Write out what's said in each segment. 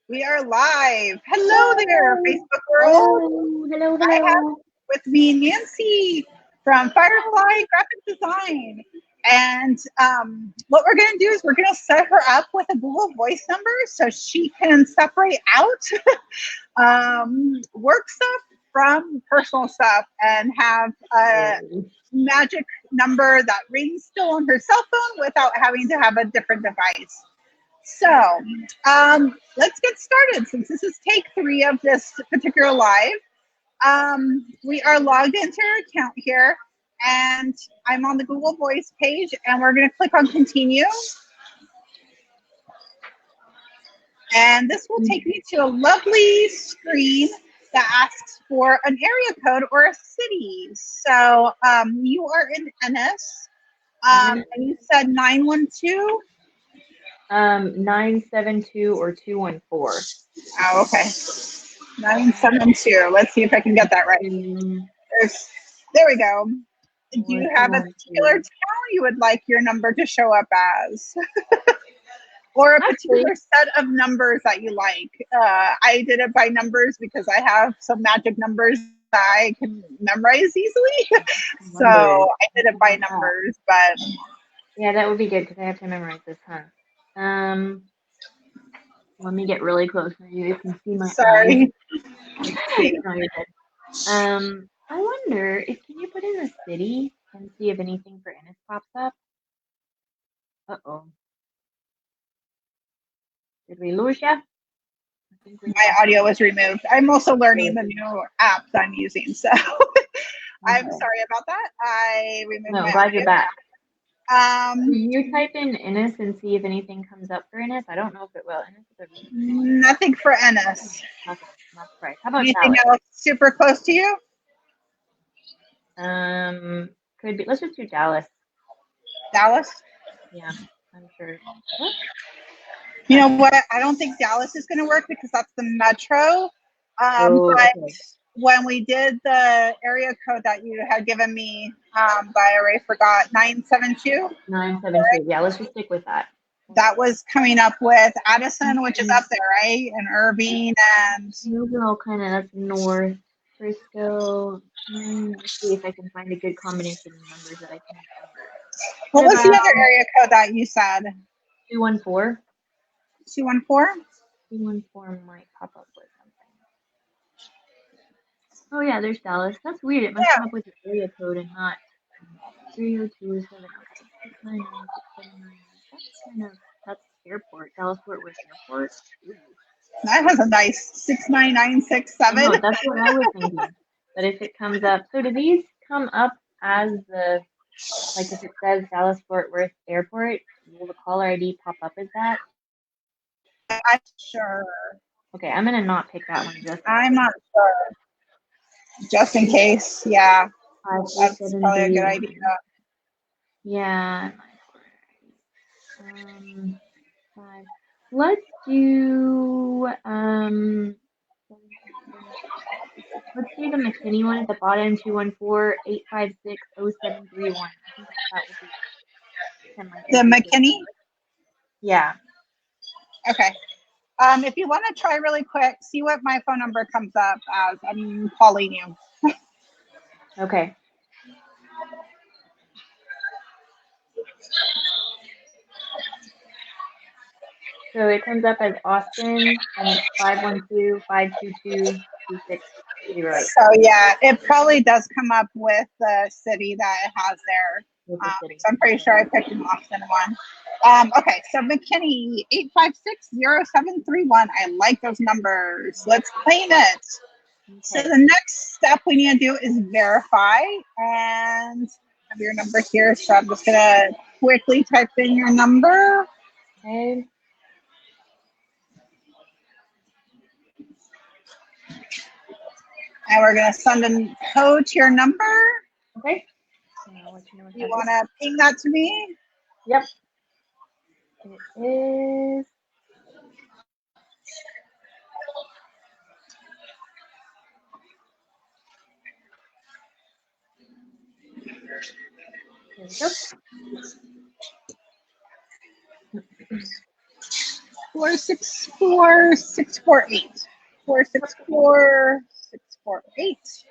We are live. Hello there, Hello, Facebook world. hello, hello, I have hello. with me Nancy from Firefly Graphic Design. And what we're going to do is we're going to set her up with a Google Voice number so she can separate out work stuff from personal stuff and have a magic number that rings still on her cell phone without having to have a different device. So let's get started since this is take 3 of this particular live. We are logged into our account here and I'm on the Google Voice page and we're going to click on continue. And this will take me to a lovely screen that asks for an area code or a city. So you are in Ennis and you said 912. 972 or 214. Oh, okay. 972. Let's see if I can get that right. There we go. Do you have a particular town you would like your number to show up as? Or a particular set of numbers that you like? I did it by numbers because I have some magic numbers that I can memorize easily. So I did it by numbers, but yeah, that would be good because I have to memorize this, huh? Let me get really close so you can see my sorry. eyes. No, you're good. I wonder if can you put in a city and see if anything for Ennis pops up? Uh-oh. Did we lose you? My audio was removed. I'm also learning the new apps I'm using, so I'm sorry about that. I removed my glad audio. you're back. Can you type in Ennis and see if anything comes up for Ennis? I don't know if it will. Ennis is nothing for Ennis. Okay, not surprised. How about anything Dallas? else super close to you? Could be. Let's just do Dallas. Dallas? Yeah, I'm sure. You know what? I don't think Dallas is going to work because that's the metro. But when we did the area code that you had given me, I already forgot, 972? 972. Yeah, let's just stick with that. That was coming up with Addison, which is up there, right? And Irving and... Those are all kind of up north. Frisco. Let's see if I can find a good combination of numbers that I can remember. What was the other area code that you said? 214. 214? 214 might pop up with something. Oh yeah, there's Dallas. That's weird. It must come up with an area code and not 3027. Okay. 699. That's airport. Dallas Fort Worth Airport. Ooh. That has a nice 69967. No, that's what I was thinking. But if it comes up, so do these come up as the, like if it says Dallas Fort Worth Airport, will the caller ID pop up as that? I'm not sure. Okay, I'm gonna not pick that one just. I'm not sure. Just in case, yeah. That's probably a good idea. Yeah. Let's do let's do the McKinney one at the bottom, 214-856-0731. I think that would be the McKinney? Yeah. Okay. If you want to try really quick, see what my phone number comes up as. I'm calling you. Okay. So it comes up as Austin, and it's 512-522-2608. So yeah, it probably does come up with the city that it has there. So I'm pretty sure I picked an Austin one. Okay, so McKinney 856-0731. I like those numbers. Let's claim it. Okay. So the next step we need to do is verify, and I have your number here. So I'm just gonna quickly type in your number. Okay. And we're gonna send a code to your number. Okay. You wanna ping that to me? Yep. It is. There we go. 464648. 464648.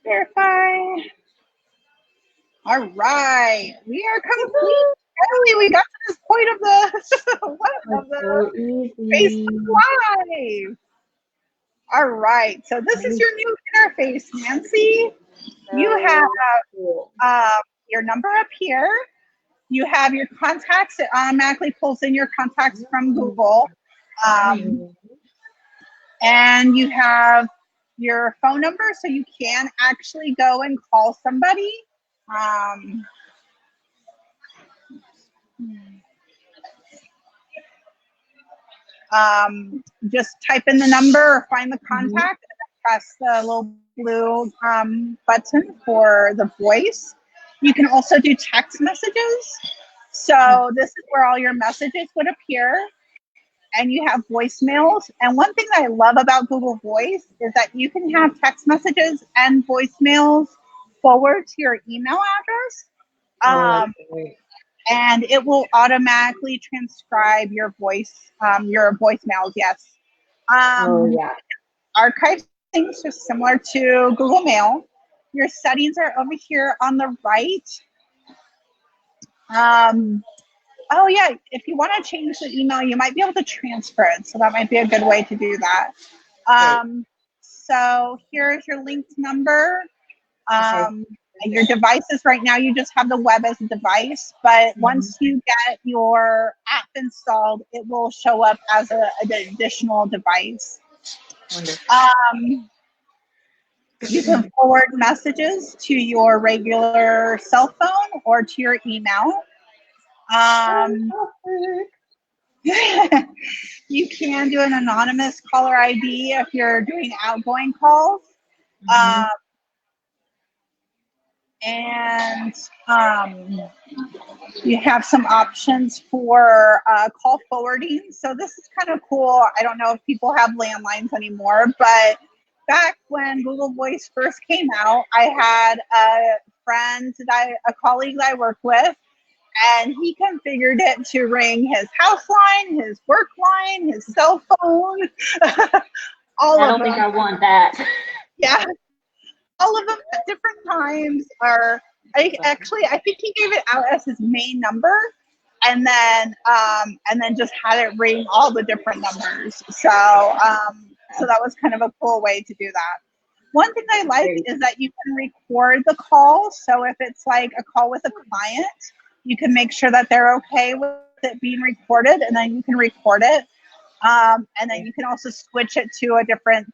Verify. All right, we are complete. Finally, we got to this point of the So easy. Facebook Live. All right, so this is your new interface, Nancy. You have your number up here. You have your contacts. It automatically pulls in your contacts from Google. And you have your phone number, so you can actually go and call somebody. Just type in the number or find the contact and press the little blue button for the voice. You can also do text messages. So this is where all your messages would appear. And you have voicemails. And one thing that I love about Google Voice is that you can have text messages and voicemails forward to your email address. And it will automatically transcribe your voice, your voicemails, yes. Archive things are similar to Google Mail. Your settings are over here on the right. Oh yeah, if you want to change the email, you might be able to transfer it. So that might be a good way to do that. So here's your linked number. Your devices right now, you just have the web as a device, but once you get your app installed, it will show up as an additional device. You can forward messages to your regular cell phone or to your email. You can do an anonymous caller ID if you're doing outgoing calls. And you have some options for call forwarding. So this is kind of cool. I don't know if people have landlines anymore, but back when Google Voice first came out, I had a colleague that I worked with, and he configured it to ring his house line, his work line, his cell phone. I don't think I want that. Yeah. All of them at different times are, I think he gave it out as his main number, and then just had it ring all the different numbers. So that was kind of a cool way to do that. One thing I like is that you can record the call. So if it's like a call with a client, you can make sure that they're okay with it being recorded, and then you can record it. And then you can also switch it to a different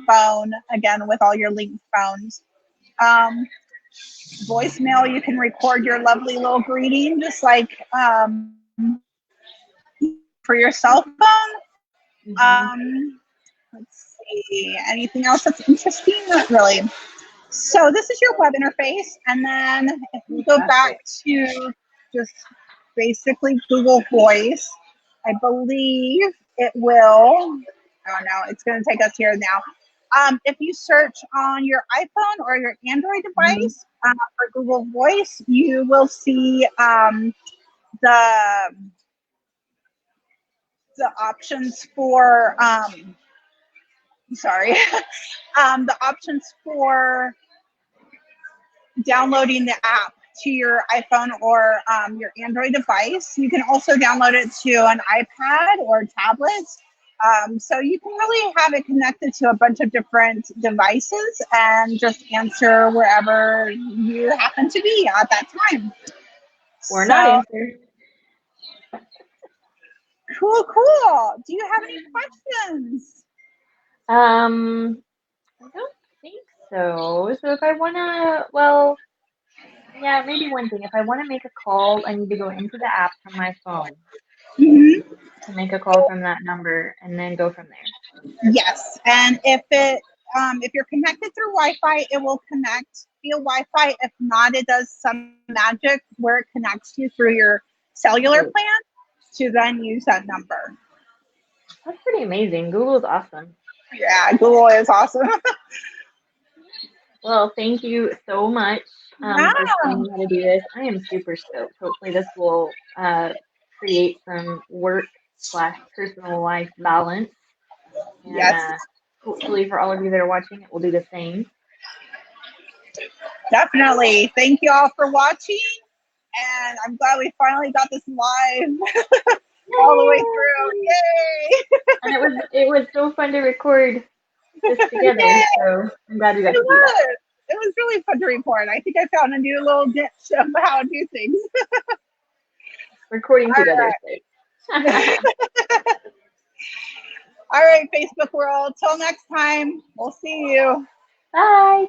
phone, again, with all your linked phones. Voicemail, you can record your lovely little greeting, just like for your cell phone. Let's see, anything else that's interesting? Not really. So this is your web interface. And then if we go back to just basically Google Voice, I believe it will, oh no, it's going to take us here now. If you search on your iPhone or your Android device for Google Voice, you will see the options for, the options for downloading the app to your iPhone or your Android device. You can also download it to an iPad or tablet. So you can really have it connected to a bunch of different devices and just answer wherever you happen to be at that time. Or not answer. Cool. Do you have any questions? I don't think so. So if I want to, well, yeah, maybe one thing. If I want to make a call, I need to go into the app from my phone to make a call from that number and then go from there. Yes, and if you're connected through Wi-Fi, it will connect via Wi-Fi. If not, it does some magic where it connects you through your cellular plan to then use that number. That's pretty amazing. Google's awesome. Yeah, Google is awesome. Well, thank you so much for showing me how to do this. I am super stoked. Hopefully this will create some work / personal life balance. And Yes, hopefully for all of you that are watching, it will do the same. definitely. Thank you all for watching. And I'm glad we finally got this live all the way through. Yay! And it was so fun to record this together. Yay! So I'm glad we got It to do that. was. It was really fun to record. I think I found a new little niche of how to do things. Recording All together. right. All right, Facebook world. Till next time. We'll see you. Bye.